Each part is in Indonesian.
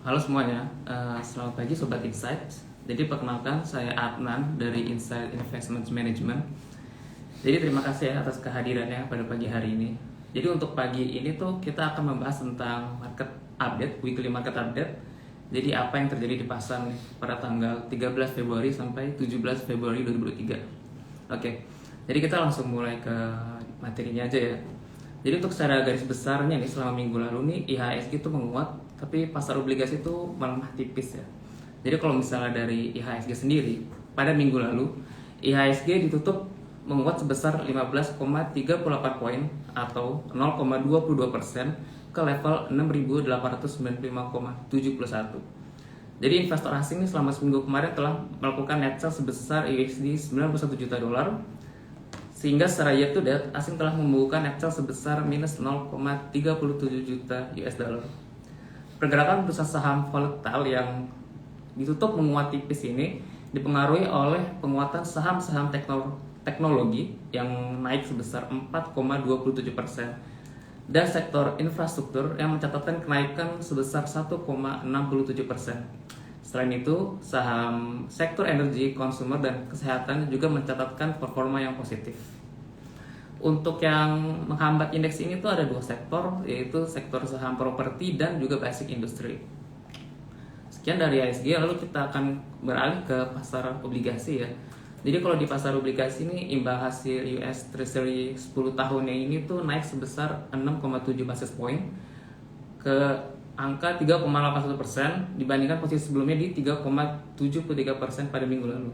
Halo semuanya, selamat pagi Sobat Insight. Jadi perkenalkan saya Adnan dari Insight Investment Management. Jadi terima kasih ya atas kehadirannya pada pagi hari ini. Jadi untuk pagi ini tuh kita akan membahas tentang market update, weekly market update. Jadi apa yang terjadi di pasar nih pada tanggal 13 Februari sampai 17 Februari 2023. Oke, jadi kita langsung mulai ke materinya aja ya. Jadi untuk secara garis besarnya nih selama minggu lalu nih IHSG itu menguat, tapi pasar obligasi itu melemah tipis ya. Jadi kalau misalnya dari IHSG sendiri, pada minggu lalu IHSG ditutup menguat sebesar 15,38 poin atau 0,22% ke level 6.895,71. Jadi investor asing nih selama seminggu kemarin telah melakukan net sell sebesar USD 91 juta dolar, sehingga secara year to date asing telah membukukan net sell sebesar minus 0,37 juta US dollar. Pergerakan bursa saham volatile yang ditutup menguat tipis ini dipengaruhi oleh penguatan saham-saham teknologi yang naik sebesar 4,27% dan sektor infrastruktur yang mencatatkan kenaikan sebesar 1,67%. Selain itu, saham sektor energi, konsumer, dan kesehatan juga mencatatkan performa yang positif. Untuk yang menghambat indeks ini tuh ada dua sektor, yaitu sektor saham properti dan juga basic industry. Sekian dari IHSG, lalu kita akan beralih ke pasar obligasi ya. Jadi kalau di pasar obligasi ini imbal hasil US Treasury 10 tahunnya ini tuh naik sebesar 6,7 basis point ke angka 3,81% dibandingkan posisi sebelumnya di 3,73% pada minggu lalu.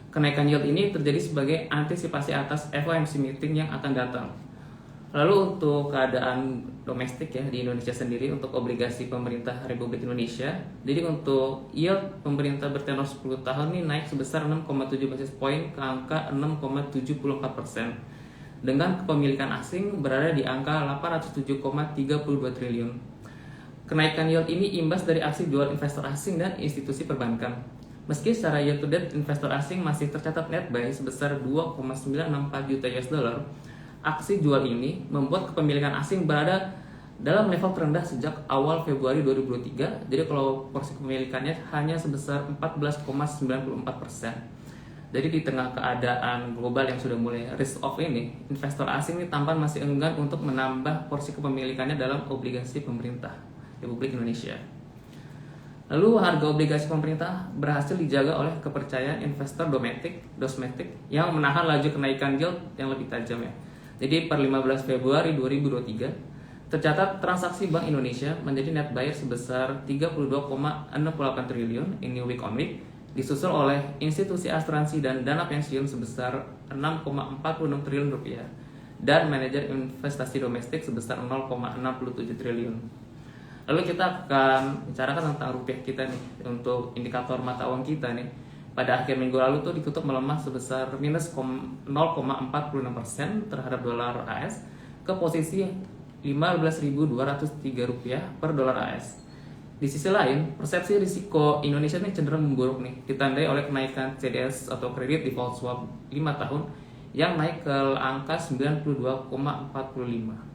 Kenaikan yield ini terjadi sebagai antisipasi atas FOMC meeting yang akan datang. Lalu untuk keadaan domestik ya di Indonesia sendiri untuk obligasi pemerintah Republik Indonesia, jadi untuk yield pemerintah bertenor 10 tahun ini naik sebesar 6,7 basis point ke angka 6,74% dengan kepemilikan asing berada di angka 807,32 triliun. Kenaikan yield ini imbas dari aksi jual investor asing dan institusi perbankan. Meski secara year to date investor asing masih tercatat net buy sebesar 2,964 juta US dollar, aksi jual ini membuat kepemilikan asing berada dalam level terendah sejak awal Februari 2023. Jadi kalau porsi kepemilikannya hanya sebesar 14,94%. Jadi di tengah keadaan global yang sudah mulai risk off ini, investor asing ini tampak masih enggan untuk menambah porsi kepemilikannya dalam obligasi pemerintah Republik Indonesia. Lalu harga obligasi pemerintah berhasil dijaga oleh kepercayaan investor domestik yang menahan laju kenaikan yield yang lebih tajam ya. Jadi per 15 Februari 2023 tercatat transaksi Bank Indonesia menjadi net buyer sebesar 32,68 triliun ini week on week, disusul oleh institusi asuransi dan dana pensiun sebesar 6,46 triliun rupiah dan manajer investasi domestik sebesar 0,67 triliun. Lalu kita akan bicarakan tentang rupiah kita nih untuk indikator mata uang kita nih. Pada akhir minggu lalu tuh ditutup melemah sebesar minus 0,46% terhadap dolar AS ke posisi 15.203 rupiah per dolar AS. Di sisi lain, persepsi risiko Indonesia ini cenderung memburuk nih, ditandai oleh kenaikan CDS atau kredit default swap 5 tahun yang naik ke angka 92,45.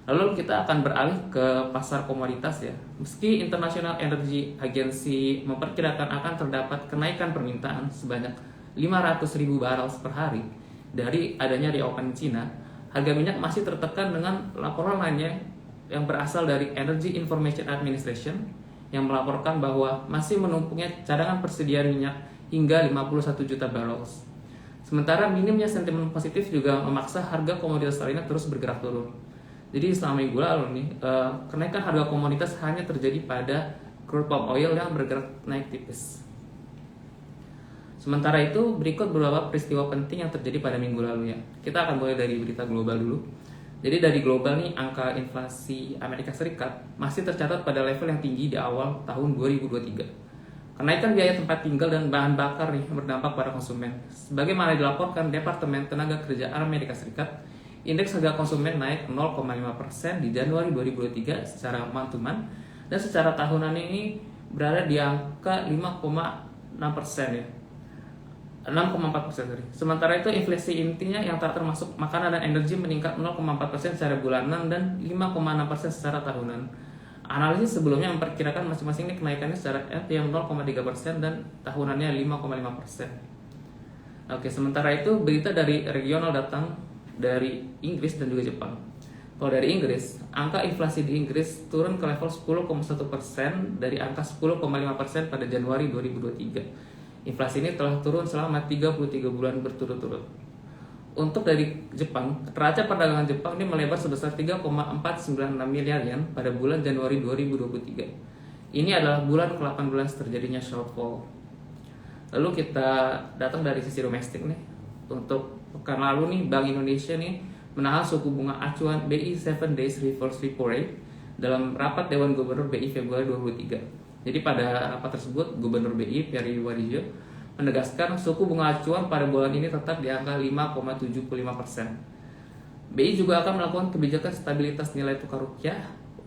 Lalu kita akan beralih ke pasar komoditas ya. Meski International Energy Agency memperkirakan akan terdapat kenaikan permintaan sebanyak 500.000 barrel per hari dari adanya reopening Cina, harga minyak masih tertekan dengan laporan lainnya yang berasal dari Energy Information Administration yang melaporkan bahwa masih menumpuknya cadangan persediaan minyak hingga 51 juta barrel. Sementara minimnya sentimen positif juga memaksa harga komoditas lainnya terus bergerak turun. Jadi selama minggu lalu nih, kenaikan harga komoditas hanya terjadi pada crude palm oil yang bergerak naik tipis. Sementara itu, berikut beberapa peristiwa penting yang terjadi pada minggu lalu ya. Kita akan mulai dari berita global dulu. Jadi dari global nih, angka inflasi Amerika Serikat masih tercatat pada level yang tinggi di awal tahun 2023. Kenaikan biaya tempat tinggal dan bahan bakar nih berdampak pada konsumen. Sebagaimana dilaporkan Departemen Tenaga Kerja Amerika Serikat, indeks harga konsumen naik 0,5% di Januari 2023 secara month to month dan secara tahunan ini berada di angka 5,6% ya. 6,4%. Sementara itu inflasi intinya yang tak termasuk makanan dan energi meningkat 0,4% secara bulanan dan 5,6% secara tahunan. Analisis sebelumnya memperkirakan masing-masing ini kenaikannya secara LTM 0,3% dan tahunannya 5,5%. Oke, sementara itu berita dari regional datang dari Inggris dan juga Jepang. Kalau dari Inggris, angka inflasi di Inggris turun ke level 10,1% dari angka 10,5% pada Januari 2023. Inflasi ini telah turun selama 33 bulan berturut-turut. Untuk dari Jepang, neraca perdagangan Jepang ini melebar sebesar 3,496 miliar yen pada bulan Januari 2023. Ini adalah bulan ke-18 terjadinya shortfall. Lalu kita datang dari sisi domestik nih. Untuk pekan lalu nih, Bank Indonesia nih menahan suku bunga acuan BI 7 Days Reverse Repo Rate dalam rapat Dewan Gubernur BI Februari 2023. Jadi pada rapat tersebut, Gubernur BI Peri Warjio menegaskan suku bunga acuan pada bulan ini tetap di angka 5,75%. BI juga akan melakukan kebijakan stabilitas nilai tukar rupiah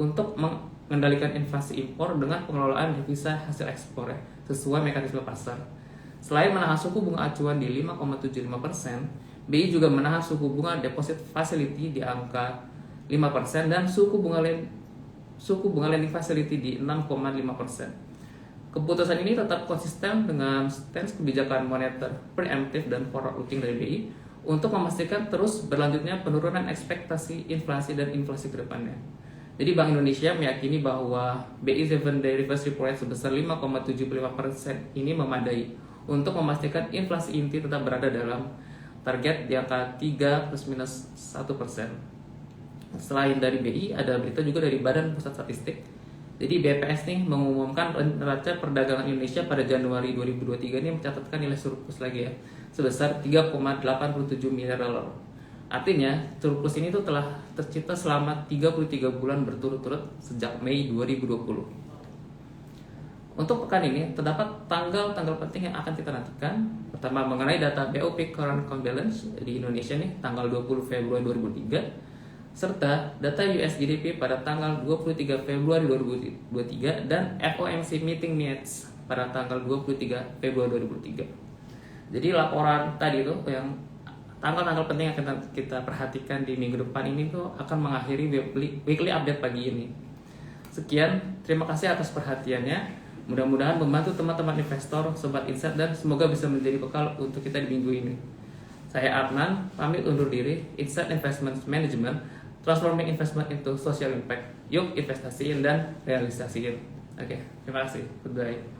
untuk mengendalikan inflasi impor dengan pengelolaan devisa hasil ekspor sesuai mekanisme pasar. Selain menahan suku bunga acuan di 5,75%, BI juga menahan suku bunga deposit facility di angka 5% dan suku bunga lending facility di 6,5%. Keputusan ini tetap konsisten dengan stance kebijakan moneter preemptif dan forward looking dari BI untuk memastikan terus berlanjutnya penurunan ekspektasi inflasi dan inflasi ke depannya. Jadi Bank Indonesia meyakini bahwa BI 7 Day Reverse Repo Rate sebesar 5,75% ini memadai untuk memastikan inflasi inti tetap berada dalam target di angka 3 plus minus 1%. Selain dari BI, ada berita juga dari Badan Pusat Statistik. Jadi BPS nih mengumumkan neraca perdagangan Indonesia pada Januari 2023 ini mencatatkan nilai surplus lagi ya, sebesar 3,87 miliar dolar. Artinya surplus ini tuh telah tercipta selama 33 bulan berturut-turut sejak Mei 2020. Untuk pekan ini terdapat tanggal-tanggal penting yang akan kita nantikan. Pertama mengenai data BOP Current Account Balance di Indonesia nih tanggal 20 Februari 2023. Serta data US GDP pada tanggal 23 Februari 2023 dan FOMC Meeting Minutes pada tanggal 23 Februari 2023. Jadi laporan tadi tuh yang tanggal-tanggal penting yang akan kita perhatikan di minggu depan ini tuh akan mengakhiri weekly update pagi ini. Sekian, terima kasih atas perhatiannya. Mudah-mudahan membantu teman-teman investor, sobat insight, dan semoga bisa menjadi bekal untuk kita di minggu ini. Saya Adnan, pamit undur diri. Insight Investment Management, transforming investment into social impact. Yuk investasiin dan realisasiin. Oke, terima kasih. Goodbye.